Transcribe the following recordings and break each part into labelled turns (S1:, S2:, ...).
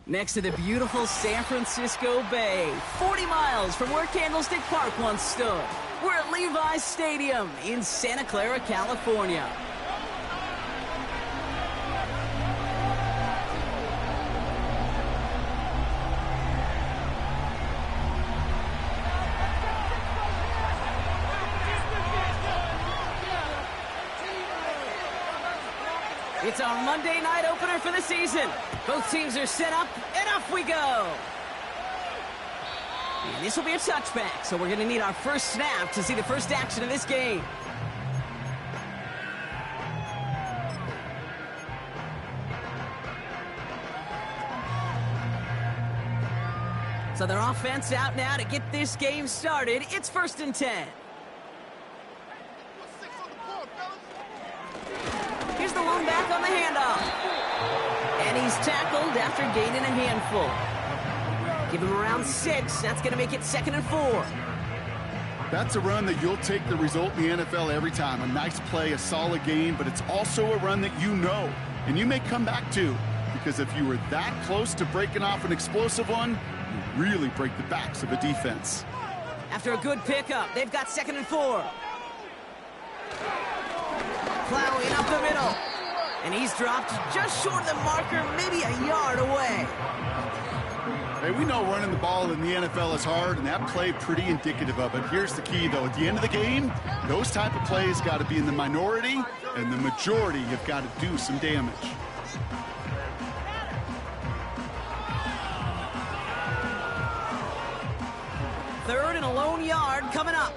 S1: Next to the beautiful San Francisco Bay, 40 miles from where Candlestick Park once stood. We're at Levi's Stadium in Santa Clara, California. It's our Monday night opener for the season. Both teams are set up, and off we go. And this will be a touchback, so we're going to need our first snap to see the first action of this game. So their offense out now to get this game started. It's 1st and 10. Here's the lone back on the handoff. And he's tackled after gaining a handful. Give him around 6. That's going to make it 2nd and 4.
S2: That's a run that you'll take the result in the NFL every time. A nice play, a solid game, but it's also a run that you know. And you may come back to, because if you were that close to breaking off an explosive one, you really break the backs of a defense.
S1: After a good pickup, they've got 2nd and 4. Plowing up the middle. And he's dropped just short of the marker, maybe a yard away.
S2: Hey, we know running the ball in the NFL is hard, and that play pretty indicative of it. Here's the key, though. At the end of the game, those type of plays got to be in the minority, and the majority have got to do some damage.
S1: Third and a lone yard coming up.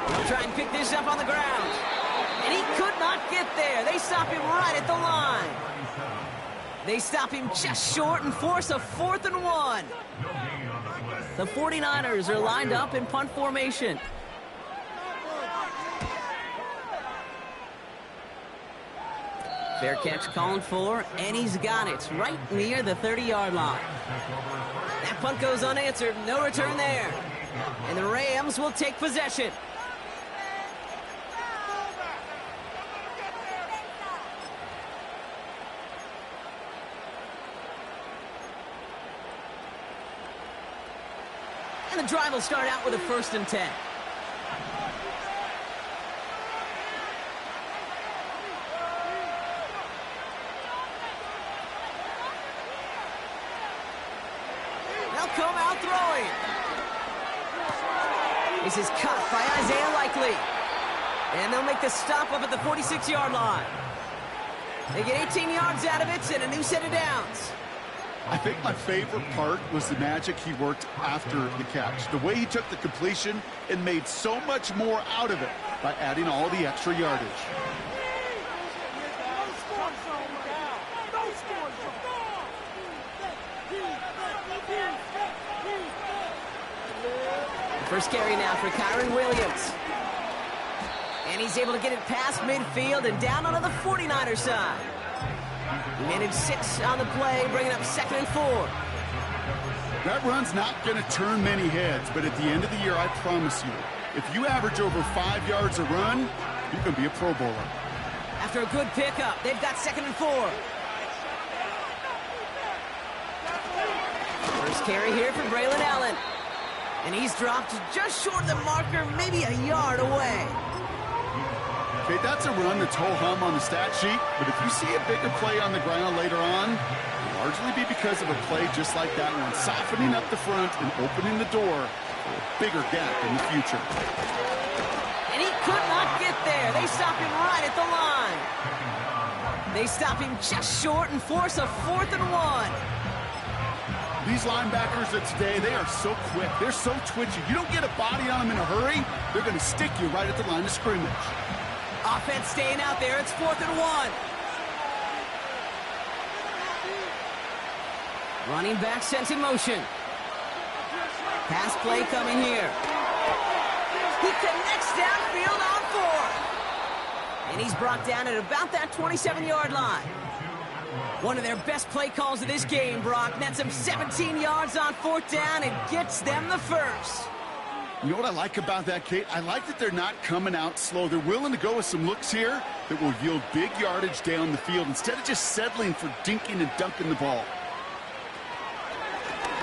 S1: He'll try and pick this up on the ground. And he could not get there. They stop him right at the line. They stop him just short and force a 4th and 1. The 49ers are lined up in punt formation. Fair catch called for, and he's got it right near the 30-yard line. That punt goes unanswered. No return there. And the Rams will take possession. And the drive will start out with a 1st and 10. They'll come out throwing. This is caught by Isaiah Likely. And they'll make the stop up at the 46-yard line. They get 18 yards out of it and a new set of downs.
S2: I think my favorite part was the magic he worked after the catch. The way he took the completion and made so much more out of it by adding all the extra yardage.
S1: First carry now for Kyron Williams. And he's able to get it past midfield and down onto the 49er side. He managed 6 on the play, bringing up 2nd and 4.
S2: That run's not going to turn many heads, but at the end of the year, I promise you, if you average over 5 yards a run, you can be a Pro Bowler.
S1: After a good pickup, they've got 2nd and 4. First carry here for Braylon Allen. And he's dropped just short of the marker, maybe a yard away.
S2: Okay, that's a run that's ho-hum on the stat sheet, but if you see a bigger play on the ground later on, it'll largely be because of a play just like that one, softening up the front and opening the door for a bigger gap in the future.
S1: And he could not get there. They stop him right at the line. They stop him just short and force a 4th and 1.
S2: These linebackers of today, they are so quick. They're so twitchy. You don't get a body on them in a hurry, they're going to stick you right at the line of scrimmage.
S1: Offense staying out there. It's 4th and 1. Running back sent in motion. Pass play coming here. He connects downfield on 4. And he's brought down at about that 27-yard line. One of their best play calls of this game, Brock. Nets them 17 yards on 4th down and gets them the first.
S2: You know what I like about that, Kate? I like that they're not coming out slow. They're willing to go with some looks here that will yield big yardage down the field instead of just settling for dinking and dunking the ball.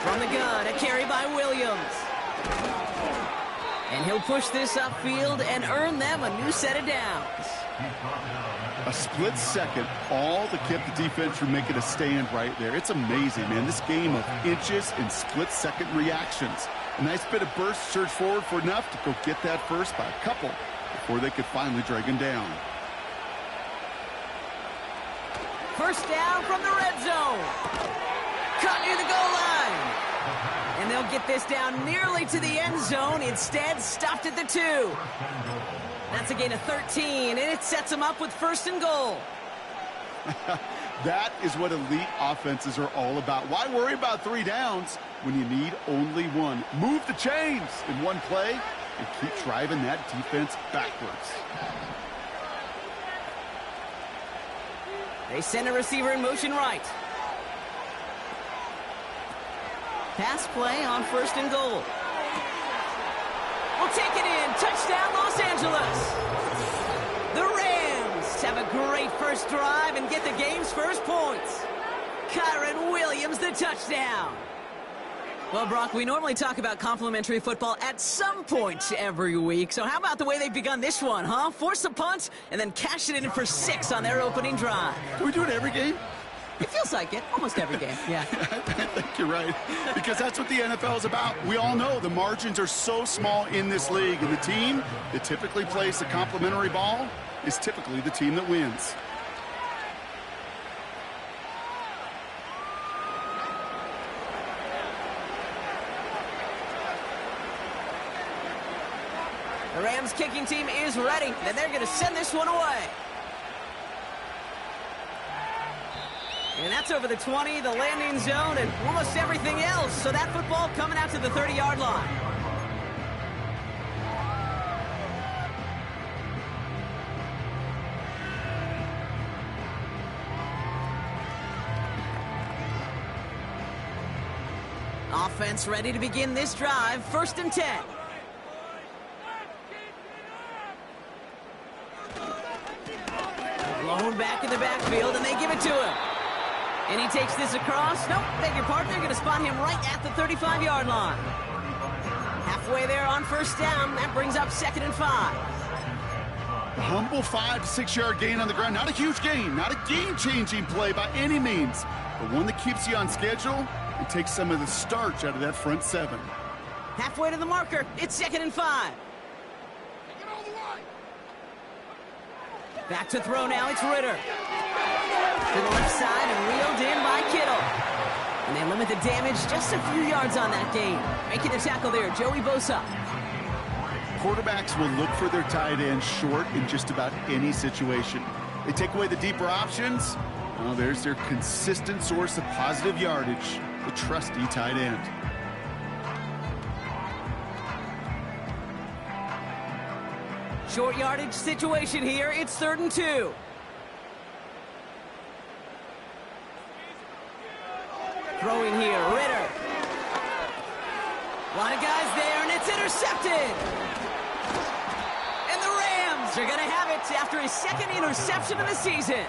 S1: From the gun, a carry by Williams. And he'll push this upfield and earn them a new set of downs.
S2: A split second, all to keep the defense from making a stand right there. It's amazing, man. This game of inches and split-second reactions. A nice bit of burst, surge forward for enough to go get that first by a couple before they could finally drag him down.
S1: First down from the red zone. Cut near the goal line. And they'll get this down nearly to the end zone. Instead, stopped at the 2. That's a gain of 13, and it sets them up with 1st and goal.
S2: That is what elite offenses are all about. Why worry about 3 downs when you need only 1? Move the chains in one play and keep driving that defense backwards.
S1: They send a receiver in motion right. Pass play on 1st and goal. We'll take it in. Touchdown, Los Angeles. The Rams have a great first drive and get the game's first points. Kyron Williams, the touchdown. Well, Brock, we normally talk about complimentary football at some point every week. So how about the way they've begun this one, huh? Force a punt and then cash it in for 6 on their opening drive.
S2: Do we do it every game?
S1: It feels like it. Almost every game, yeah.
S2: I think you're right, because that's what the NFL is about. We all know the margins are so small in this league, and the team that typically plays the complimentary ball is typically the team that wins.
S1: The Rams kicking team is ready, and they're going to send this one away. And that's over the 20, the landing zone, and almost everything else. So that football coming out to the 30-yard line. Offense ready to begin this drive. 1st and 10. Blown back in the backfield, and they give it to him. And he takes this across. Nope, beg your pardon. They're going to spot him right at the 35-yard line. Halfway there on 1st down. That brings up 2nd and 5.
S2: A humble 5 to 6 yard gain on the ground. Not a huge gain, not a game-changing play by any means, but one that keeps you on schedule and takes some of the starch out of that front 7.
S1: Halfway to the marker. It's 2nd and 5. Back to throw now. It's Ritter. To the left side and reeled in by Kittle. And they limit the damage just a few yards on that gain. Making the tackle there, Joey Bosa.
S2: Quarterbacks will look for their tight end short in just about any situation. They take away the deeper options. Well, there's their consistent source of positive yardage, the trusty tight end.
S1: Short yardage situation here. It's 3rd and 2. Throwing here, Ritter. A lot of guys there, and it's intercepted. And the Rams are going to have it after his 2nd interception of the season.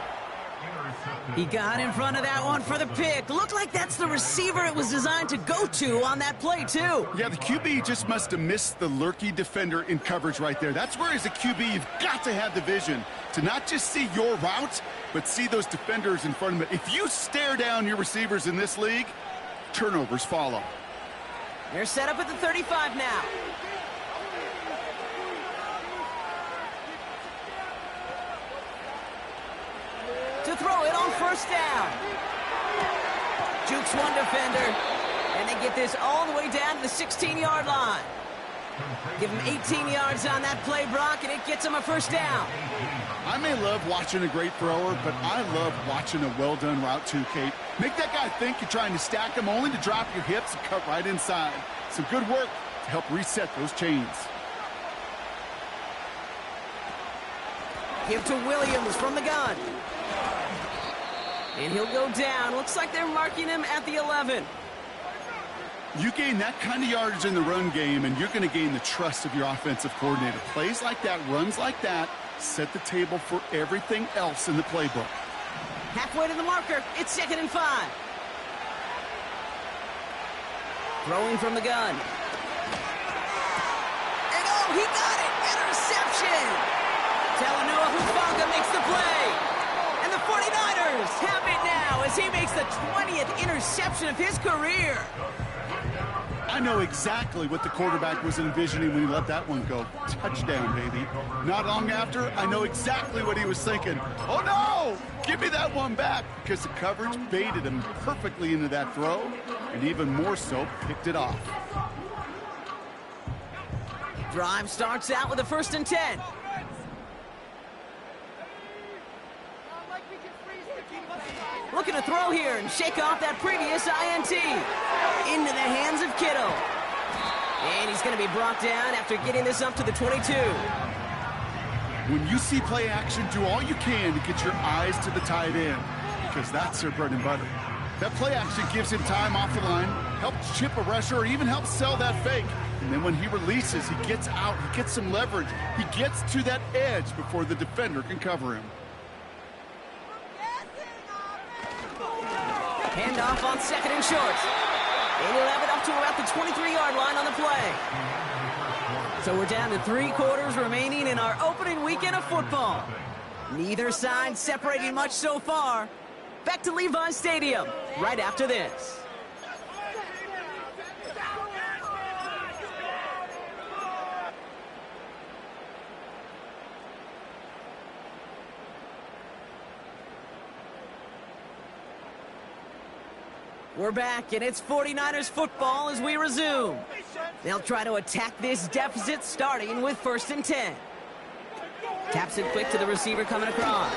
S1: He got in front of that one for the pick. Looked like that's the receiver it was designed to go to on that play, too.
S2: Yeah, the QB just must have missed the lurky defender in coverage right there. That's where, as a QB, you've got to have the vision to not just see your route, but see those defenders in front of it. If you stare down your receivers in this league, turnovers follow.
S1: They're set up at the 35 now. To throw it on 1st down. Jukes one defender, and they get this all the way down to the 16-yard line. Give him 18 yards on that play, Brock, and it gets him a 1st down.
S2: I may love watching a great thrower, but I love watching a well-done route too, Kate. Make that guy think you're trying to stack him, only to drop your hips and cut right inside. Some good work to help reset those chains.
S1: Give to Williams from the gun. And he'll go down. Looks like they're marking him at the 11.
S2: You gain that kind of yardage in the run game, and you're going to gain the trust of your offensive coordinator. Plays like that, runs like that, set the table for everything else in the playbook.
S1: Halfway to the marker. It's 2nd and 5. Throwing from the gun. And oh, he got it! Interception! Talanoa Hufanga makes the play. And the 49ers have it now as he makes the 20th interception of his career.
S2: I know exactly what the quarterback was envisioning when he let that one go. Touchdown, baby. Not long after, I know exactly what he was thinking. Oh, no! Give me that one back, because the coverage baited him perfectly into that throw, and even more so, picked it off.
S1: Drive starts out with a 1st and 10. Looking to throw here and shake off that previous INT. Into the hands of Kittle. And he's going to be brought down after getting this up to the 22.
S2: When you see play action, do all you can to get your eyes to the tight end, because that's their bread and butter. That play action gives him time off the line, helps chip a rusher, or even helps sell that fake. And then when he releases, he gets out, he gets some leverage. He gets to that edge before the defender can cover him.
S1: Handoff on 2nd and short. And he'll have it up to about the 23-yard line on the play. So we're down to 3 quarters remaining in our opening weekend of football. Neither side separating much so far. Back to Levi's Stadium right after this. We're back, and it's 49ers football as we resume. They'll try to attack this deficit, starting with 1st and 10. Taps it quick to the receiver coming across.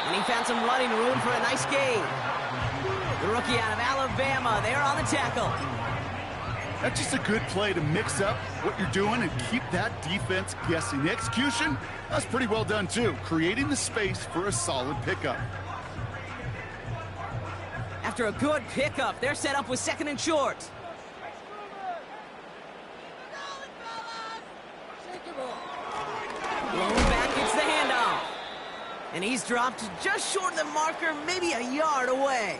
S1: And he found some running room for a nice gain. The rookie out of Alabama there on the tackle.
S2: That's just a good play to mix up what you're doing and keep that defense guessing. The execution, that's pretty well done, too. Creating the space for a solid pickup.
S1: After a good pickup, they're set up with 2nd and short. Blown back gets the handoff. And he's dropped just short of the marker, maybe a yard away.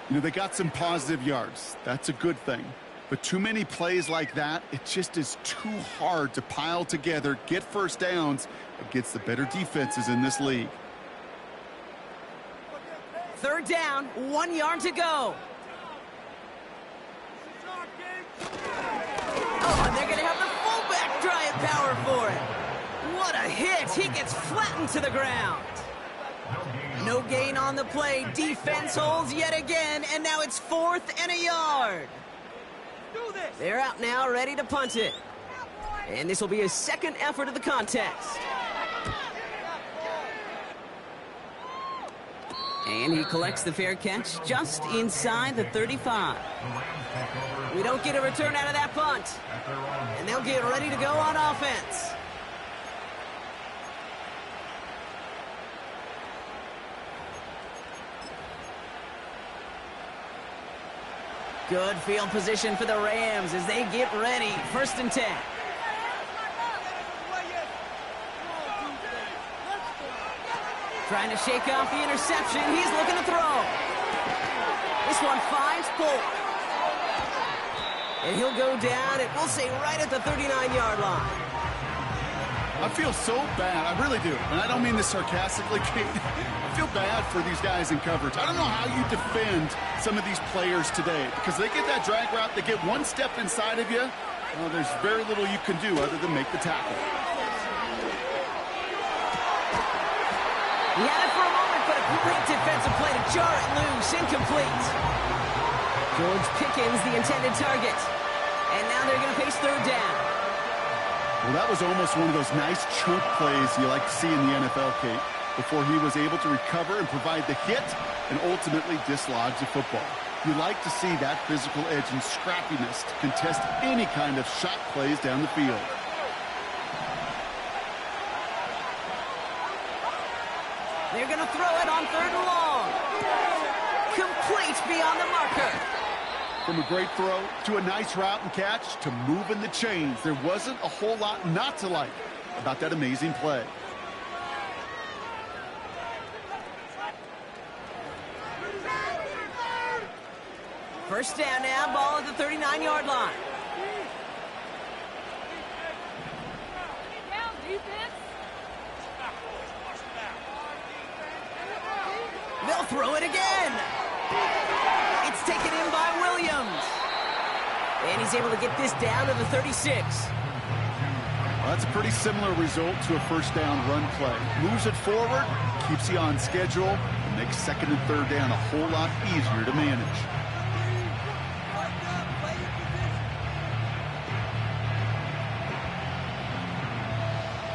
S2: You know, they got some positive yards. That's a good thing. But too many plays like that, it just is too hard to pile together, get 1st downs against the better defenses in this league.
S1: 3rd down, 1 yard to go. Oh, and they're going to have the fullback drive power for it. What a hit. He gets flattened to the ground. No gain on the play. Defense holds yet again, and now it's 4th and a yard. They're out now, ready to punt it. And this will be his 2nd effort of the contest. And he collects the fair catch just inside the 35. We don't get a return out of that punt. And they'll get ready to go on offense. Good field position for the Rams as they get ready. 1st and 10. Trying to shake off the interception. He's looking to throw. This one finds Polk. And he'll go down, and we'll say right at the 39-yard line.
S2: I feel so bad. I really do. And I don't mean this sarcastically, Kate. I feel bad for these guys in coverage. I don't know how you defend some of these players today because they get that drag route, they get one step inside of you. Well, there's very little you can do other than make the tackle.
S1: He had it for a moment, but a great defensive play to jar it loose. Incomplete. George Pickens, the intended target. And now they're going to face 3rd down.
S2: Well, that was almost one of those nice chunk plays you like to see in the NFL, Kate, before he was able to recover and provide the hit and ultimately dislodge the football. You like to see that physical edge and scrappiness to contest any kind of shot plays down the field.
S1: They're going to throw it on 3rd and long. Complete beyond the marker.
S2: From a great throw to a nice route and catch to moving the chains, there wasn't a whole lot not to like about that amazing play.
S1: First down now, ball at the 39-yard line. They'll throw it again. It's taken in by Williams. And he's able to get this down to the 36.
S2: Well, that's a pretty similar result to a 1st down run play. Moves it forward, keeps you on schedule, and makes 2nd and 3rd down a whole lot easier to manage.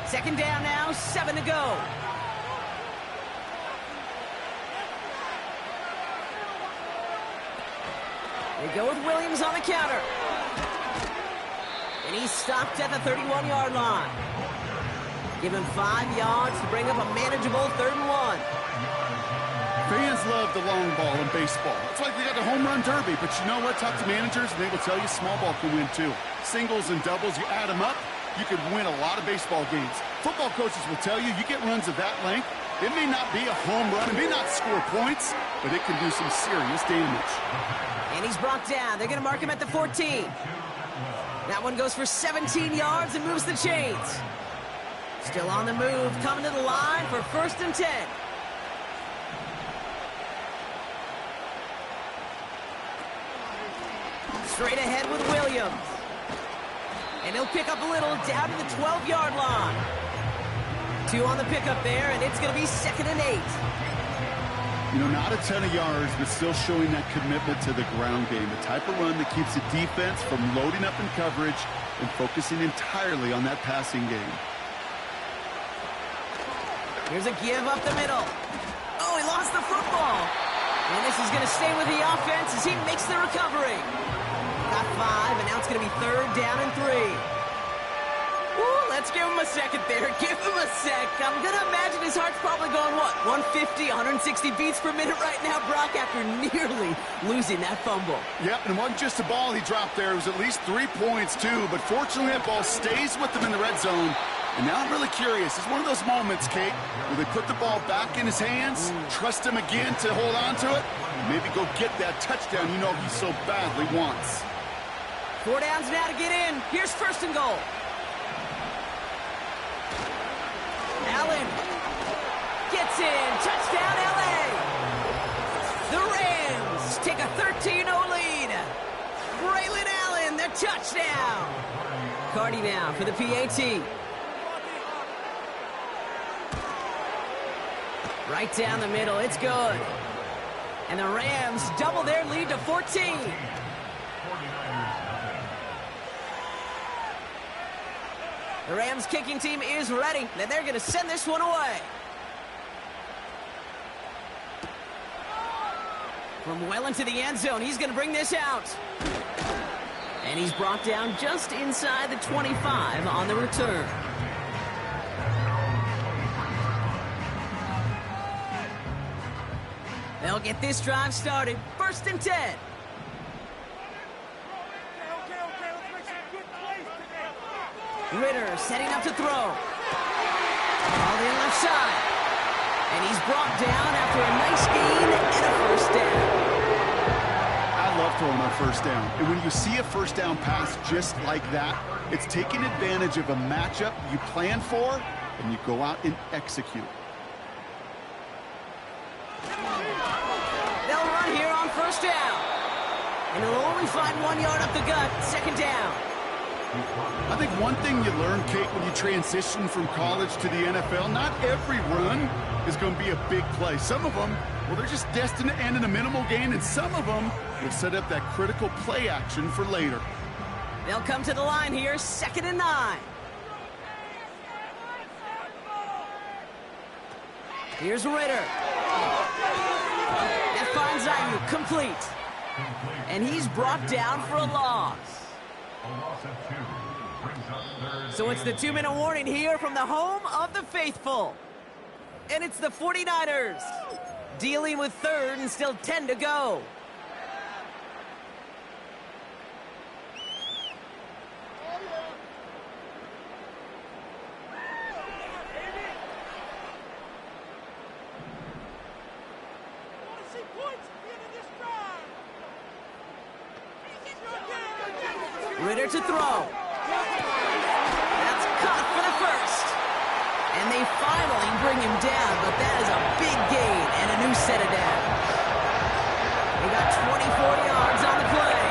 S1: Second down now, 7 to go. They go with Williams on the counter. And he's stopped at the 31-yard line. Give him 5 yards to bring up a manageable 3rd and 1.
S2: Fans love the long ball in baseball. It's like they got the home run derby, but you know what? Talk to managers, and they will tell you small ball can win too. Singles and doubles, you add them up, you could win a lot of baseball games. Football coaches will tell you, you get runs of that length, it may not be a home run, it may not score points, but it can do some serious damage.
S1: And he's brought down. They're going to mark him at the 14. That one goes for 17 yards and moves the chains. Still on the move, coming to the line for 1st and 10. Straight ahead with Williams. And he'll pick up a little down to the 12-yard line. 2 on the pickup there, and it's going to be 2nd and 8.
S2: You know, not a ton of yards, but still showing that commitment to the ground game. The type of run that keeps the defense from loading up in coverage and focusing entirely on that passing game.
S1: Here's a give up the middle. Oh, he lost the football. And this is going to stay with the offense as he makes the recovery. Got 5, and now it's going to be 3rd down and 3. Ooh, let's give him a second there. Give him a sec. I'm going to imagine his heart's probably going, what, 150, 160 beats per minute right now, Brock, after nearly losing that fumble.
S2: Yep, and it wasn't just a ball he dropped there. It was at least 3 points, too. But fortunately, that ball stays with him in the red zone. And now I'm really curious. It's one of those moments, Kate, where they put the ball back in his hands, trust him again to hold on to it, and maybe go get that touchdown you know he so badly wants.
S1: 4 downs now to get in. Here's 1st and goal. Allen gets in. Touchdown, LA. The Rams take a 13-0 lead. Braylon Allen, the touchdown. Cardi now for the PAT. Right down the middle. It's good. And the Rams double their lead to 14. The Rams kicking team is ready, and they're going to send this one away. From well into the end zone, he's going to bring this out. And he's brought down just inside the 25 on the return. They'll get this drive started. 1st and 10. Ritter setting up to throw. All the left side. And he's brought down after a nice gain and a 1st down.
S2: I love throwing on 1st down. And when you see a 1st down pass just like that, it's taking advantage of a matchup you plan for, and you go out and execute.
S1: They'll run here on 1st down. And he'll only find 1 yard up the gut. 2nd down.
S2: I think one thing you learn, Kate, when you transition from college to the NFL, not every run is going to be a big play. Some of them, well, they're just destined to end in a minimal gain, and some of them will set up that critical play action for later.
S1: They'll come to the line here, 2nd and 9. Here's Ritter. That finds Ayuk, complete. And he's brought down for a loss. So it's the 2-minute warning here from the home of the faithful. And it's the 49ers dealing with 3rd and still 10 to go. Ritter to throw. That's caught for the 1st. And they finally bring him down, but that is a big gain and a new set of downs. They got 24 yards on the play.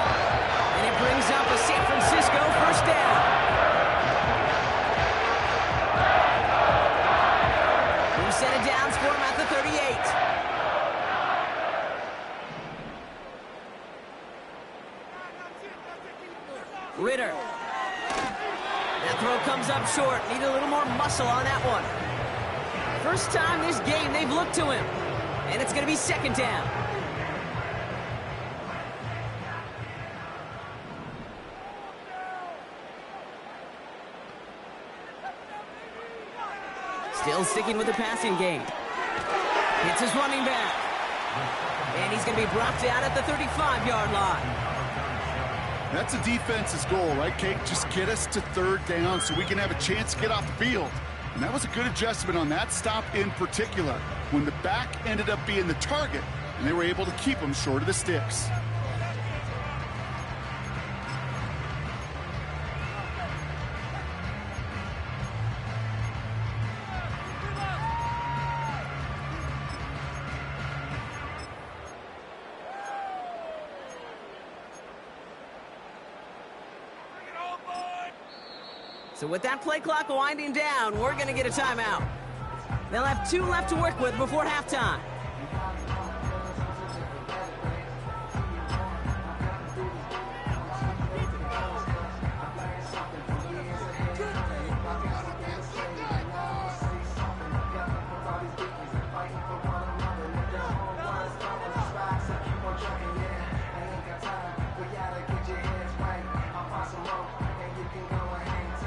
S1: And it brings up a San Francisco 1st down. New set of downs for him at the 38. Ritter. That throw comes up short. Need a little more muscle on that one. 1st time this game they've looked to him. And it's going to be 2nd down. Still sticking with the passing game. Hits his running back. And he's going to be brought down at the 35-yard line.
S2: That's a defense's goal, right, Kate? Just get us to 3rd down so we can have a chance to get off the field. And that was a good adjustment on that stop in particular, when the back ended up being the target, and they were able to keep him short of the sticks.
S1: So with that play clock winding down, we're going to get a timeout. They'll have 2 left to work with before halftime.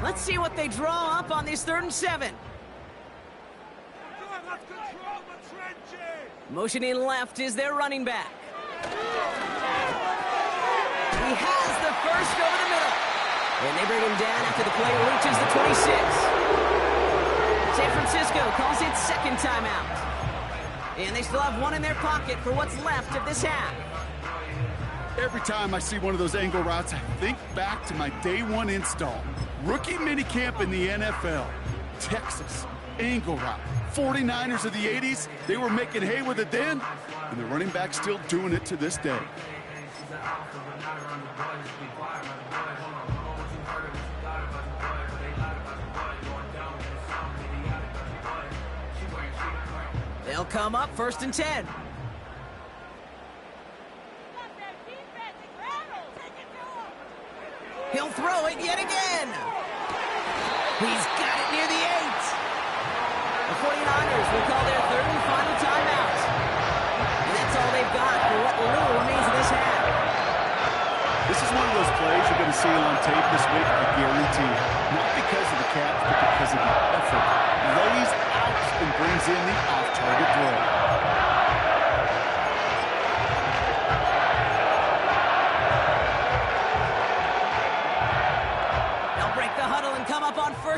S1: Let's see what they draw up on this 3rd and 7. Motioning left is their running back. He has the 1st over the middle. And they bring him down after the play reaches the 26. San Francisco calls it 2nd timeout. And they still have 1 in their pocket for what's left of this half.
S2: Every time I see one of those angle routes, I think back to my day 1 install. Rookie minicamp in the NFL. Texas, angle route. 49ers of the 80s, they were making hay with it then, and the running back's still doing it to this day.
S1: They'll come up 1st and 10. He'll throw it yet again. He's got it near the 8. The 49ers will call their 3rd and final timeout. And that's all they've got for what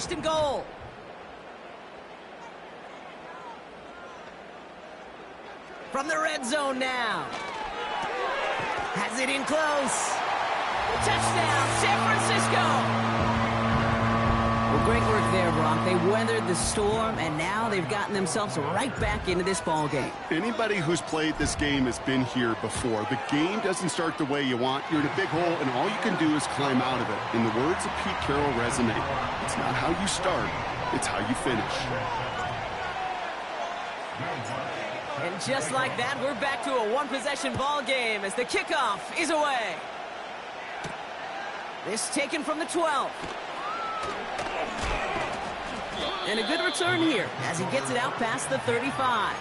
S1: first and goal. From the red zone now. Has it in close. Touchdown, San Francisco. Well, great work there, Brock. They weathered the storm, and now they've gotten themselves right back into this ball game.
S2: Anybody who's played this game has been here before. The game doesn't start the way you want. You're in a big hole, and all you can do is climb out of it. In the words of Pete Carroll resonate, it's not how you start, it's how you finish.
S1: And just like that, we're back to a one-possession ball game as the kickoff is away. This taken from the 12. And a good return here as he gets it out past the 35.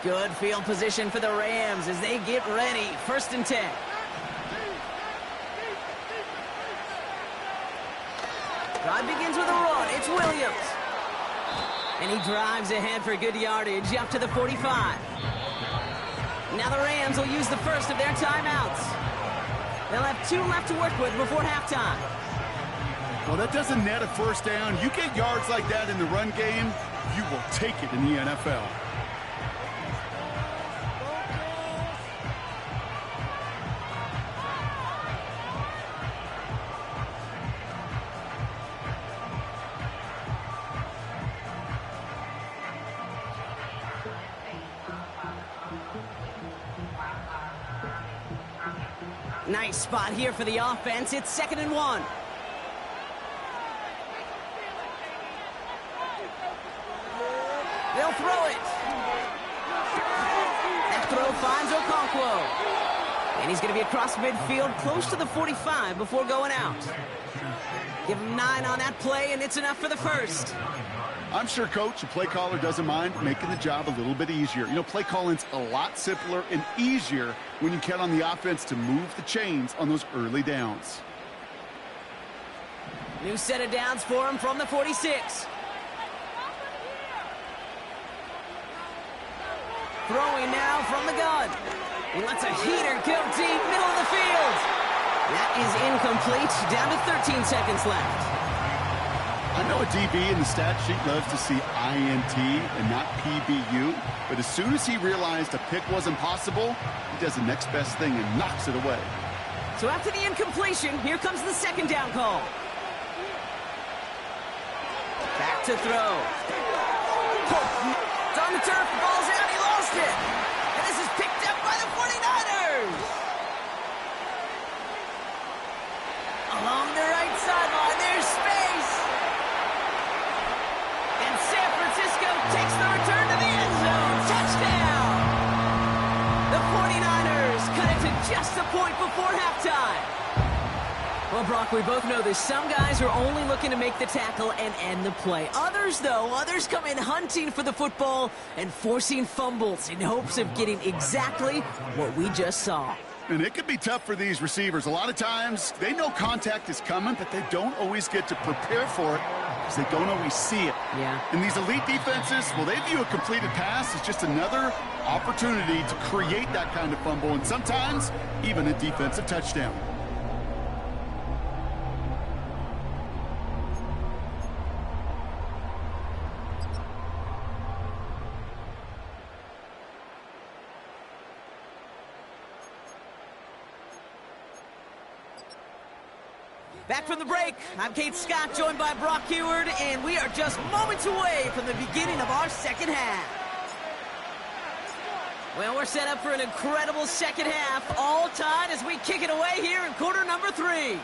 S1: Good field position for the Rams as they get ready. 1st and 10. Drive begins with a run. It's Williams. And he drives ahead for good yardage up to the 45. Now the Rams will use the first of their timeouts. They'll have 2 left to work with before halftime.
S2: Well, that doesn't net a first down. You get yards like that in the run game, you will take it in the NFL. Nice spot here for the offense. It's 2nd and 1. They'll throw it. That throw finds Okonkwo. And he's going to be across midfield, close to the 45 before going out. Give him 9 on that play, and it's enough for the first. I'm sure, Coach, the play caller doesn't mind making the job a little bit easier. You know, play calling's a lot simpler and easier when you count on the offense to move the chains on those early downs.
S1: New set of downs for him from the 46. Throwing now from the gun. He lets a heater go deep, middle of the field. That is incomplete. Down to 13 seconds left.
S2: I know a DB in the stat sheet loves to see INT and not PBU, but as soon as he realized a pick wasn't possible, he does the next best thing and knocks it away.
S1: So after the incompletion, here comes the 2nd down call. Back to throw. It's on the turf, the ball's out, he lost it. And this is picked up by the 49ers. Along the right sideline, there's space. And San Francisco takes the return to the end zone. Touchdown! The 49ers cut it to just a point before halftime. Well, Brock, we both know this. Some guys are only looking to make the tackle and end the play. Others, though, come in hunting for the football and forcing fumbles in hopes of getting exactly what we just saw.
S2: And it can be tough for these receivers. A lot of times, they know contact is coming, but they don't always get to prepare for it because they don't always see it.
S1: Yeah.
S2: And these elite defenses, well, they view a completed pass as just another opportunity to create that kind of fumble, and sometimes even a defensive touchdown.
S1: Back from the break, I'm Kate Scott, joined by Brock Heward, and we are just moments away from the beginning of our second half. Well, we're set up for an incredible second half, all tied as we kick it away here in quarter number 3.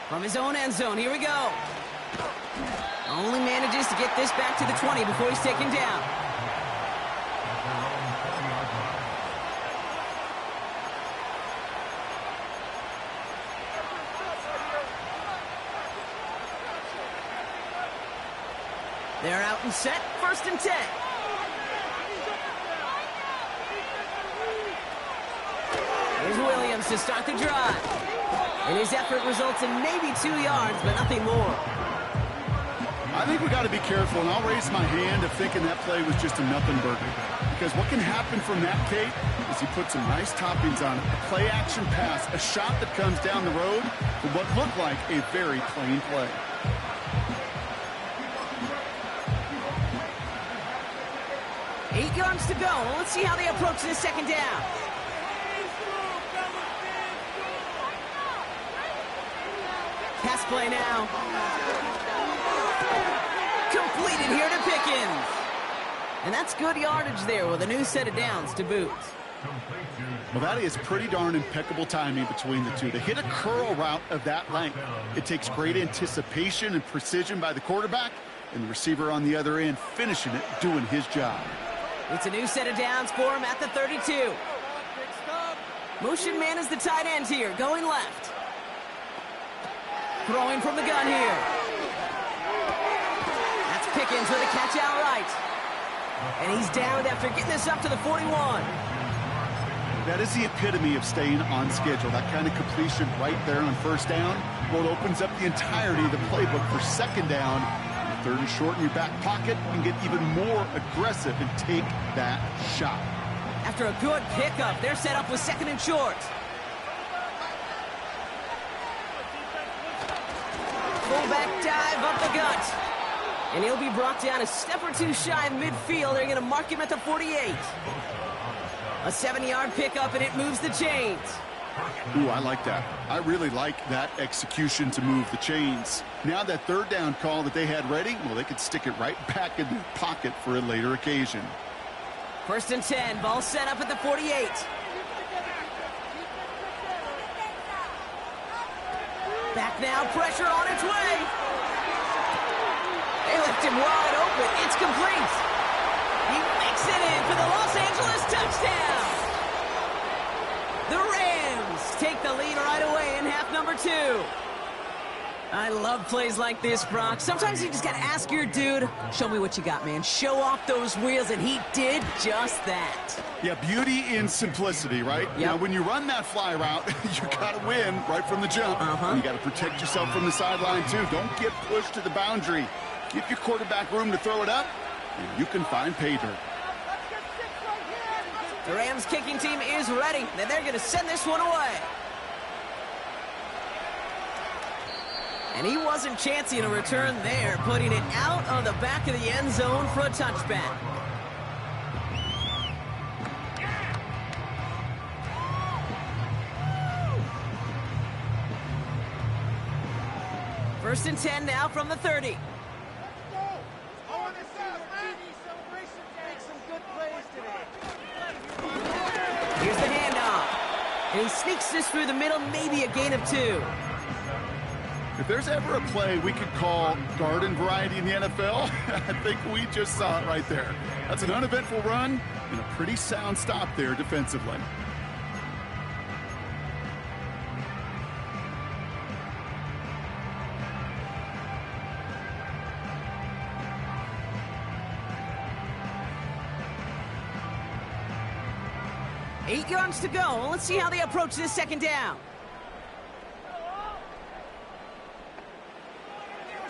S1: From his own end zone, here we go. Only manages to get this back to the 20 before he's taken down. They're out and set, 1st and 10. Here's Williams to start the drive. And his effort results in maybe 2 yards, but nothing more.
S2: I think we got to be careful, and I'll raise my hand of thinking that play was just a nothing burger. Because what can happen from that, Kate, is you put some nice toppings on it. A play-action pass, a shot that comes down the road for what looked like a very plain play.
S1: Eight yards to go. Let's see how they approach this second down. Pass play now. Completed here to Pickens. And that's good yardage there with a new set of downs to boot.
S2: Well, that is pretty darn impeccable timing between the two. To hit a curl route of that length, it takes great anticipation and precision by the quarterback, and the receiver on the other end finishing it, doing his job.
S1: It's a new set of downs for him at the 32. Motion man is the tight end here, going left. Throwing from the gun here. That's Pickens with a catch outright. And he's downed after getting this up to the 41.
S2: That is the epitome of staying on schedule. That kind of completion right there on first down. Well, it opens up the entirety of the playbook for second down. Third and short in your back pocket, and get even more aggressive and take that shot.
S1: After a good pickup, they're set up with second and short. Fullback dive up the gut. And he'll be brought down a step or two shy of midfield. They're going to mark him at the 48. A 7-yard pickup, and it moves the chains.
S2: Ooh, I like that. I really like that execution to move the chains. Now that third down call that they had ready, well, they could stick it right back in their pocket for a later occasion.
S1: First and 10, ball set up at the 48. Back now, pressure on its way. They left him wide open. It's complete. He makes it in for the Los Angeles touchdown. The Rams take the lead right away in half number 2. I love plays like this, Brock. Sometimes you just got to ask your dude, show me what you got, man. Show off those wheels, and he did just that.
S2: Yeah, beauty in simplicity, right?
S1: Yep.
S2: Now, when you run that fly route, you got to win right from the jump. You got to protect yourself from the sideline, too. Don't get pushed to the boundary. Give your quarterback room to throw it up, and you can find pay dirt.
S1: The Rams kicking team is ready, and they're going to send this one away. And he wasn't chancing a return there, putting it out on the back of the end zone for a touchback. First and 10 now from the 30. Here's the handoff. And he sneaks this through the middle, maybe a gain of 2.
S2: If there's ever a play we could call garden variety in the NFL, I think we just saw it right there. That's an uneventful run and a pretty sound stop there defensively.
S1: Eight yards to go. Let's see how they approach this second down.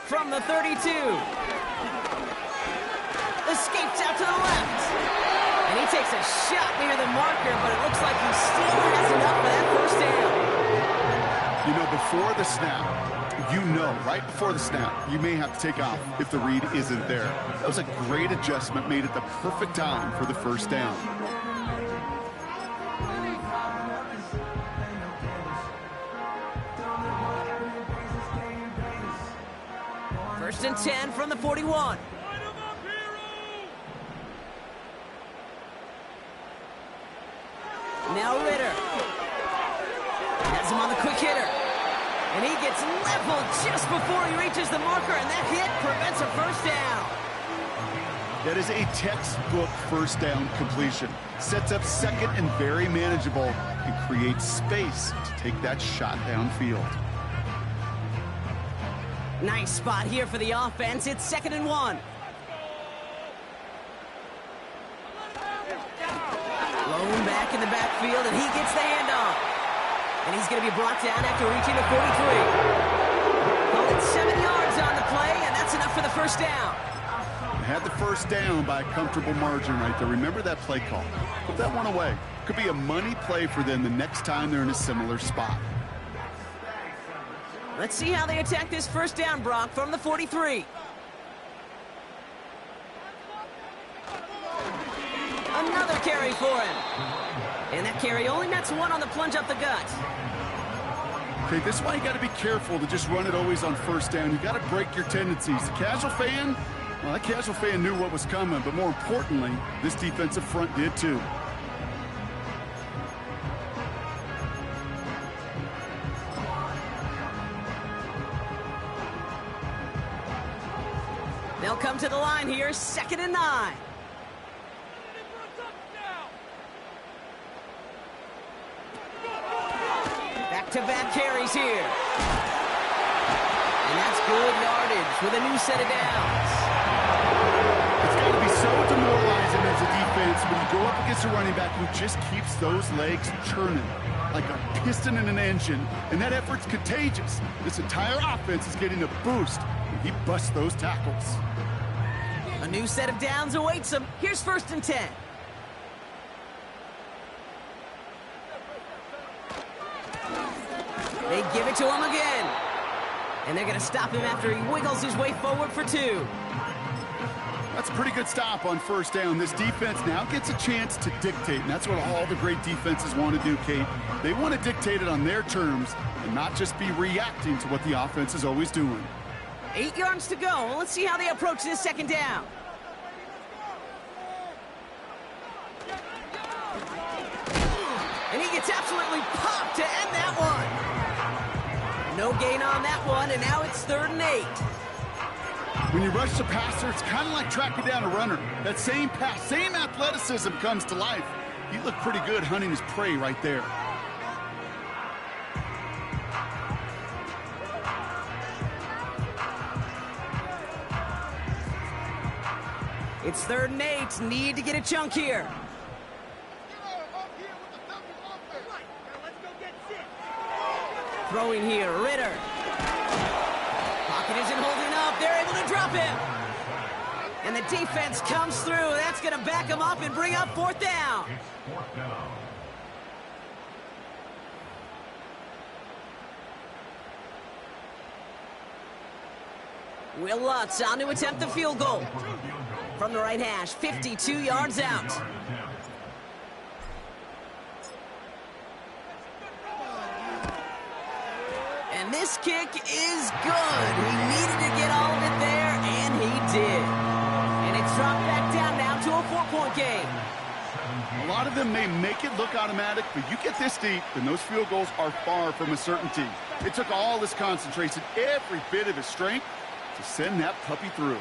S1: From the 32. Escapes out to the left. And he takes a shot near the marker, but it looks like he still has enough for that first down.
S2: You know, before the snap, right before the snap, you may have to take off if the read isn't there. That was a great adjustment made at the perfect time for the first down.
S1: First and 10 from the 41. Now Ritter. Has him on the quick hitter. And he gets leveled just before he reaches the marker, and that hit prevents a first down.
S2: That is a textbook first down completion. Sets up second and very manageable, and creates space to take that shot downfield.
S1: Nice spot here for the offense. It's 2nd and 1. Lone back in the backfield, and he gets the handoff. And he's going to be brought down after reaching the 43. Call it 7 yards on the play, and that's enough for the first down.
S2: They had the first down by a comfortable margin right there. Remember that play call. Put that one away. Could be a money play for them the next time they're in a similar spot.
S1: Let's see how they attack this first down, Brock, from the 43. Another carry for him. And that carry only nets one on the plunge up the gut.
S2: Okay, this is why you got to be careful to just run it always on first down. You got to break your tendencies. The casual fan, well, that casual fan knew what was coming, but more importantly, this defensive front did too.
S1: They'll come to the line here, 2nd and 9. Back-to-back carries here. And that's good yardage with a new set of downs.
S2: It's got to be so demoralizing as a defense when you go up against a running back who just keeps those legs churning like a piston in an engine, and that effort's contagious. This entire offense is getting a boost when he busts those tackles.
S1: A new set of downs awaits him. Here's 1st and 10. They give it to him again. And they're going to stop him after he wiggles his way forward for 2.
S2: That's a pretty good stop on first down. This defense now gets a chance to dictate, and that's what all the great defenses want to do, Kate. They want to dictate it on their terms and not just be reacting to what the offense is always doing.
S1: 8 yards to go. Let's see how they approach this 2nd down. And he gets absolutely popped to end that one. No gain on that one, and now it's 3rd and 8.
S2: When you rush the passer, it's kind of like tracking down a runner. That same pass, same athleticism comes to life. He looked pretty good hunting his prey right there.
S1: It's 3rd and 8. Need to get a chunk here. Throwing here, Ritter. Pocket isn't holding up. They're able to drop him. And the defense comes through. That's going to back him up and bring up 4th down. Will Lutz on to attempt the field goal. From the right hash, 52 yards out. And this kick is good. He needed to get all of it there, and he did. And it's dropped back down now to a 4-point game.
S2: A lot of them may make it look automatic, but you get this deep, and those field goals are far from a certainty. It took all his concentration, every bit of his strength, to send that puppy through.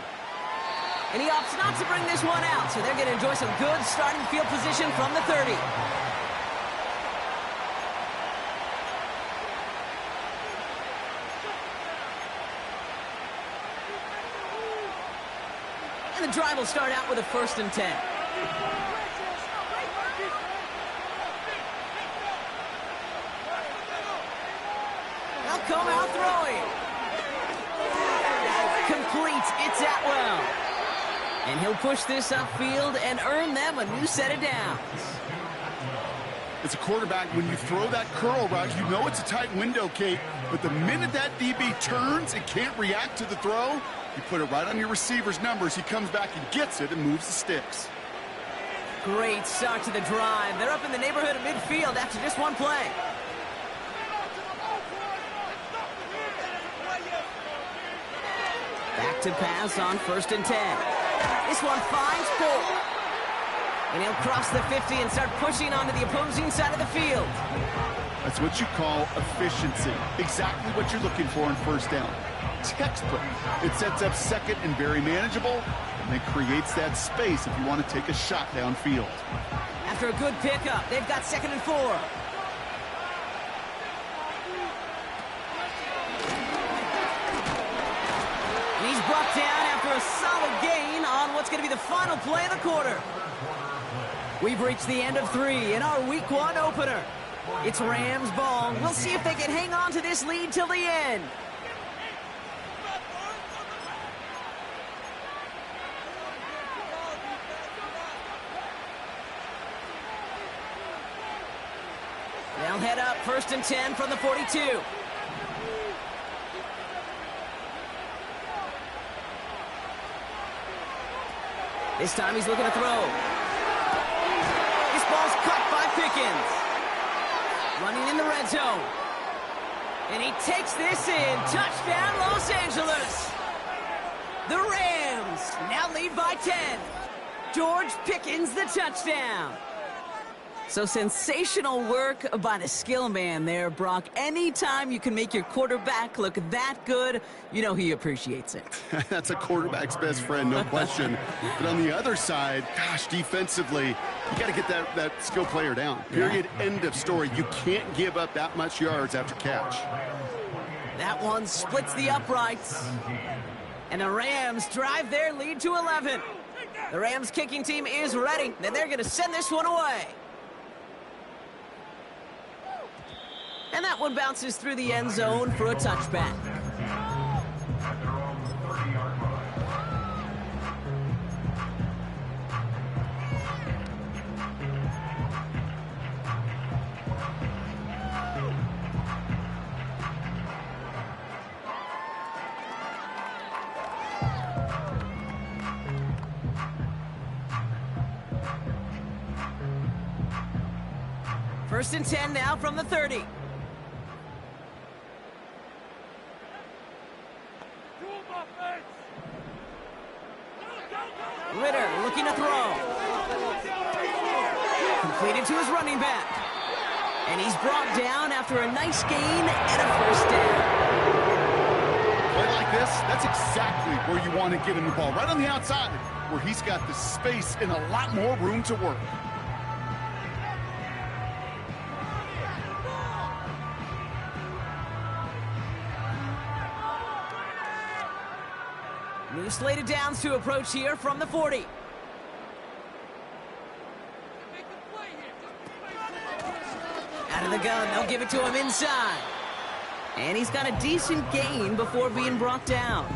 S1: And he opts not to bring this one out, so they're going to enjoy some good starting field position from the 30. And the drive will start out with a 1st and 10. They'll come out throwing. Complete. It's Atwell. And he'll push this upfield and earn them a new set of downs.
S2: As a quarterback, when you throw that curl route, you know it's a tight window, Kate. But the minute that DB turns and can't react to the throw, you put it right on your receiver's numbers. He comes back and gets it and moves the sticks.
S1: Great start to the drive. They're up in the neighborhood of midfield after just one play. Back to pass on 1st and 10. This one finds Cole. And he'll cross the 50 and start pushing onto the opposing side of the field.
S2: That's what you call efficiency. Exactly what you're looking for in 1st down. Textbook. It sets up 2nd and very manageable, and it creates that space if you want to take a shot downfield.
S1: After a good pickup, they've got 2nd and 4. He's brought down after a solid gain on what's going to be the final play of the quarter. We've reached the end of 3 in our Week 1 opener. It's Rams ball. We'll see if they can hang on to this lead till the end. They'll head up 1st and 10 from the 42. This time he's looking to throw. This ball's caught by Pickens. Running in the red zone. And he takes this in. Touchdown, Los Angeles. The Rams now lead by 10. George Pickens, the touchdown. So sensational work by the skill man there, Brock. Anytime you can make your quarterback look that good, you know he appreciates it.
S2: That's a quarterback's best friend, no question. But on the other side, gosh, defensively, you got to get that skill player down. Period, end of story. You can't give up that much yards after catch.
S1: That one splits the uprights. And the Rams drive their lead to 11. The Rams kicking team is ready, and they're going to send this one away. And that one bounces through the end zone for a touchback. First and 10 now from the 30. Ritter looking to throw. Completed to his running back. And he's brought down after a nice gain and a first down.
S2: Play like this, that's exactly where you want to get him the ball. Right on the outside, where he's got the space and a lot more room to work.
S1: New slated downs to approach here from the 40. Out of the gun, they'll give it to him inside. And he's got a decent gain before being brought down.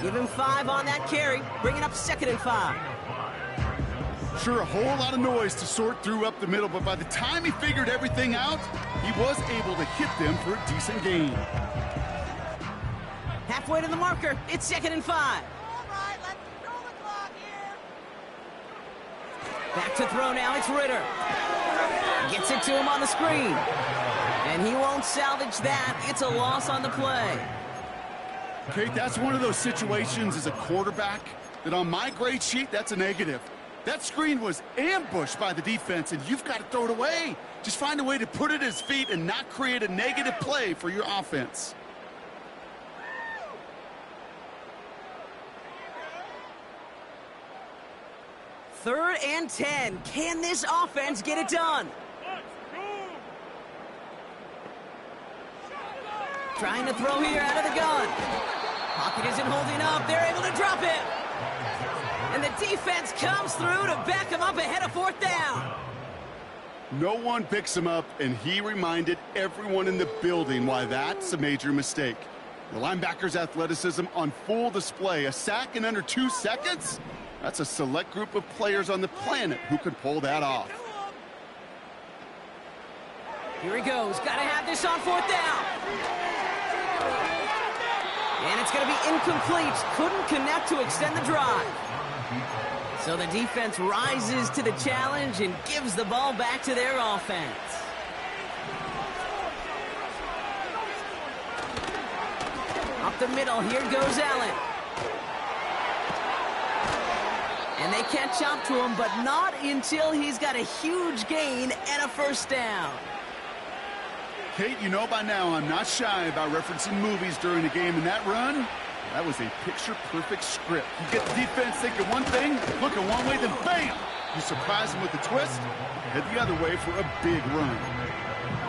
S1: Give him 5 on that carry, bringing up 2nd and 5.
S2: Sure, a whole lot of noise to sort through up the middle, but by the time he figured everything out, he was able to hit them for a decent gain.
S1: Halfway to the marker, it's 2nd and 5.
S3: All right, let's control the clock here.
S1: Back to throw now, it's Ritter. Gets it to him on the screen. And he won't salvage that. It's a loss on the play.
S2: Kate, that's one of those situations as a quarterback that on my grade sheet, that's a negative. That screen was ambushed by the defense, and you've got to throw it away. Just find a way to put it at his feet and not create a negative play for your offense.
S1: Third and 10. Can this offense get it done? Trying to throw here out of the gun. Pocket isn't holding up. They're able to drop it. And the defense comes through to back him up ahead of 4th down.
S2: No one picks him up, and he reminded everyone in the building why that's a major mistake. The linebacker's athleticism on full display. A sack in under 2 seconds? That's a select group of players on the planet who could pull that off.
S1: Here he goes. Got to have this on 4th down. And it's going to be incomplete. Couldn't connect to extend the drive. So the defense rises to the challenge and gives the ball back to their offense. Up the middle, here goes Allen. And they catch up to him, but not until he's got a huge gain and a first down.
S2: Kate, you know by now I'm not shy about referencing movies during the game, and that run, that was a picture-perfect script. You get the defense thinking one thing, looking one way, then bam! You surprise them with a twist, head the other way for a big run.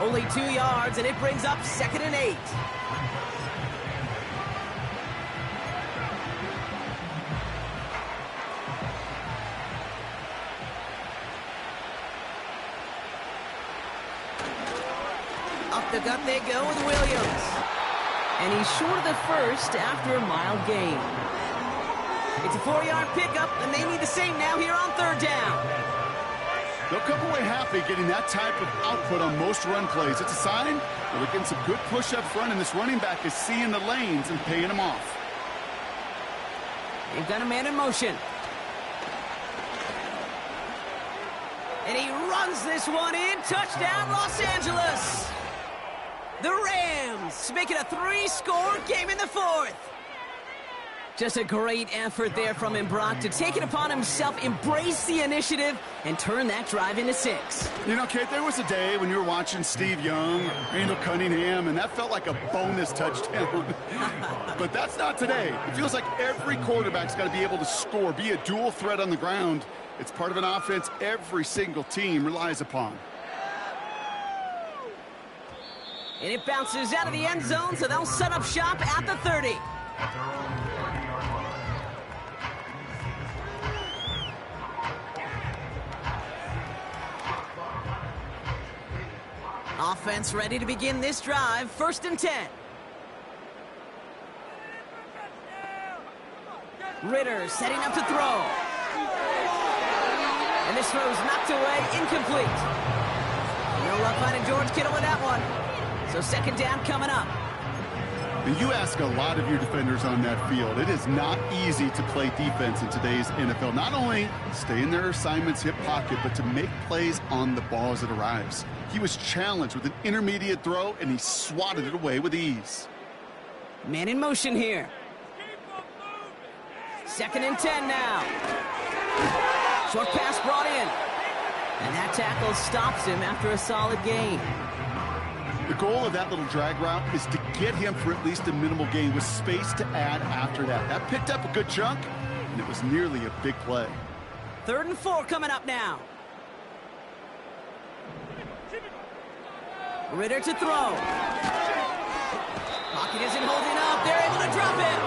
S1: Only 2 yards, and it brings up 2nd and 8. Up the gut they go with Williams. And he's short of the first after a mild gain. It's a 4-yard pickup, and they need the same now here on 3rd down.
S2: They'll come away happy getting that type of output on most run plays. It's a sign that they're getting some good push up front, and this running back is seeing the lanes and paying them off.
S1: They've got a man in motion. And he runs this one in. Touchdown, Los Angeles. The Rams make it a 3-score game in the 4th. Just a great effort there from him, Brock, to take it upon himself, embrace the initiative, and turn that drive into 6.
S2: You know, Kate, there was a day when you were watching Steve Young or Randall Cunningham, and that felt like a bonus touchdown. But that's not today. It feels like every quarterback's got to be able to score, be a dual threat on the ground. It's part of an offense every single team relies upon.
S1: And it bounces out of the end zone, so they'll set up shop at the 30. Offense ready to begin this drive. 1st and 10. Ritter setting up to throw. And this throw's knocked away, incomplete. No luck finding George Kittle with that one. So 2nd down coming up.
S2: And you ask a lot of your defenders on that field. It is not easy to play defense in today's NFL. Not only stay in their assignment's hip pocket, but to make plays on the ball as it arrives. He was challenged with an intermediate throw, and he swatted it away with ease.
S1: Man in motion here. 2nd and 10 now. Short pass brought in. And that tackle stops him after a solid gain.
S2: The goal of that little drag route is to get him for at least a minimal gain with space to add after that. That picked up a good chunk, and it was nearly a big play.
S1: 3rd and 4 coming up now. Ritter to throw. Pocket isn't holding up. They're able to drop it.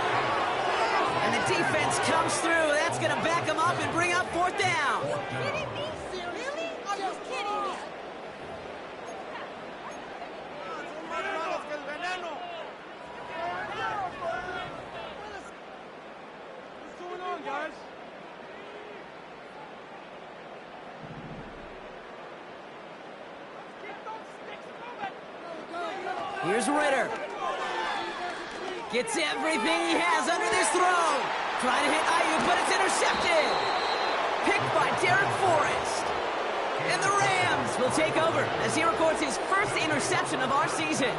S1: And the defense comes through. That's going to back him up and bring up 4th down.
S3: Are you kidding me? Seriously? Are you kidding me?
S4: What's going on, guys?
S1: Here's Ritter. Gets everything he has under this throw. Trying to hit Ayuk, but it's intercepted. Picked by Derek Forrest. And the Rams will take over as he records his 1st interception of our season.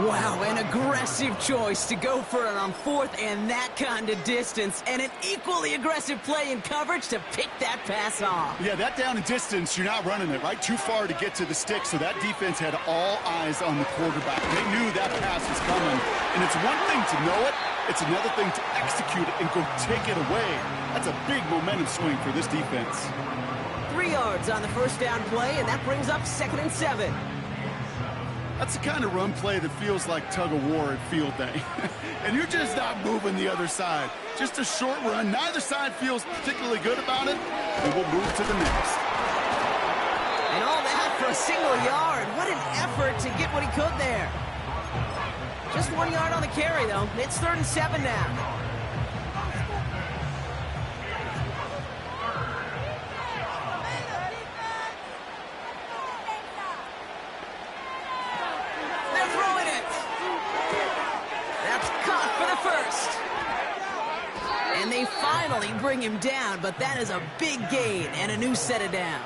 S1: Wow, an aggressive choice to go for it on 4th and that kind of distance. And an equally aggressive play in coverage to pick that pass off.
S2: Yeah, that down and distance, you're not running it, right? Too far to get to the stick, so that defense had all eyes on the quarterback. They knew that pass was coming. And it's one thing to know it, it's another thing to execute it and go take it away. That's a big momentum swing for this defense.
S1: 3 yards on the 1st down play, and that brings up 2nd and 7.
S2: That's the kind of run play that feels like tug-of-war at field day. And you're just not moving the other side. Just a short run. Neither side feels particularly good about it, and we'll move to the next.
S1: And all that for a single yard. What an effort to get what he could there. Just 1 yard on the carry, though. It's 3rd and 7 now. And they finally bring him down, but that is a big gain and a new set of downs.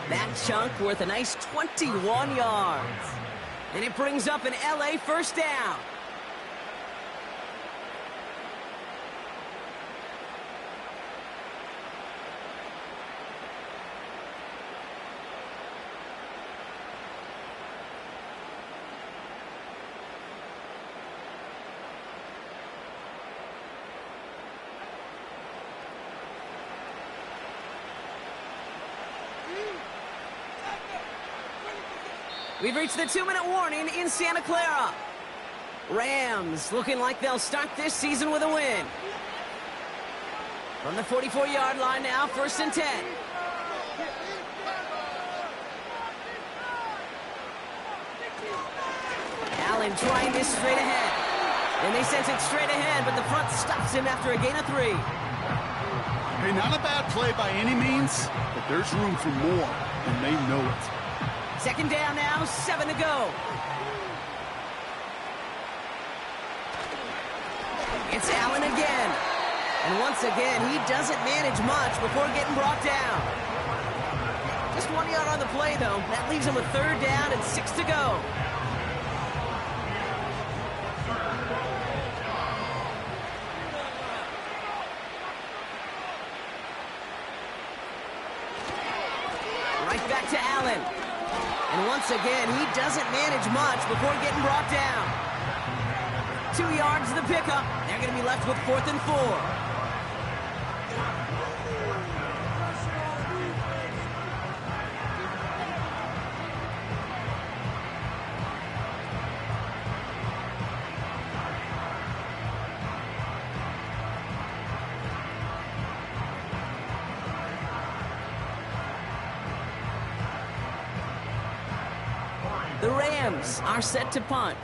S1: That chunk worth a nice 21 yards. And it brings up an LA 1st down. We've reached the 2-minute warning in Santa Clara. Rams looking like they'll start this season with a win. From the 44-yard line now, 1st and 10. Allen trying this straight ahead. And they sent it straight ahead, but the front stops him after a gain of 3.
S2: Hey, not a bad play by any means, but there's room for more, and they know it.
S1: Second down now, 7 to go. It's Allen again. And once again, he doesn't manage much before getting brought down. Just 1 yard on the play, though. That leaves him with third down and 6 to go. Right back to Allen. And once again, he doesn't manage much before getting brought down. 2 yards to the pickup. They're going to be left with 4th and 4. The Rams are set to punt.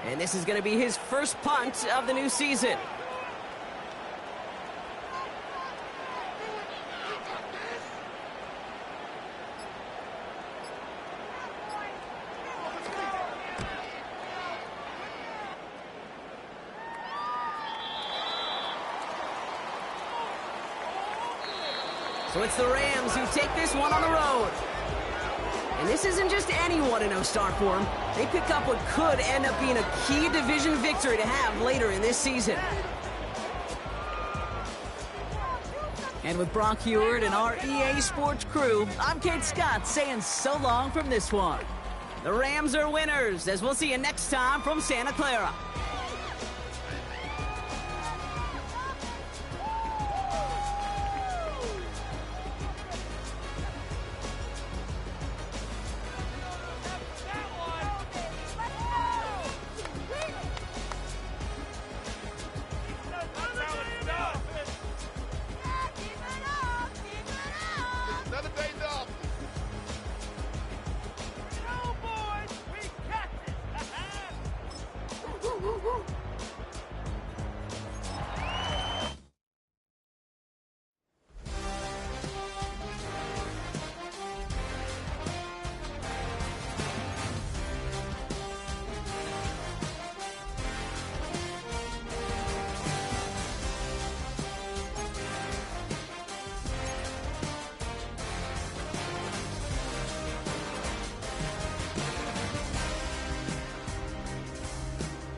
S1: And this is going to be his first punt of the new season. So it's the Rams who take this one on the road. And this isn't just any 1-0 start for them. They pick up what could end up being a key division victory to have later in this season. And with Brock Heward and our EA Sports crew, I'm Kate Scott saying so long from this one. The Rams are winners, as we'll see you next time from Santa Clara.
S3: Another day off. Go, boys! We got this!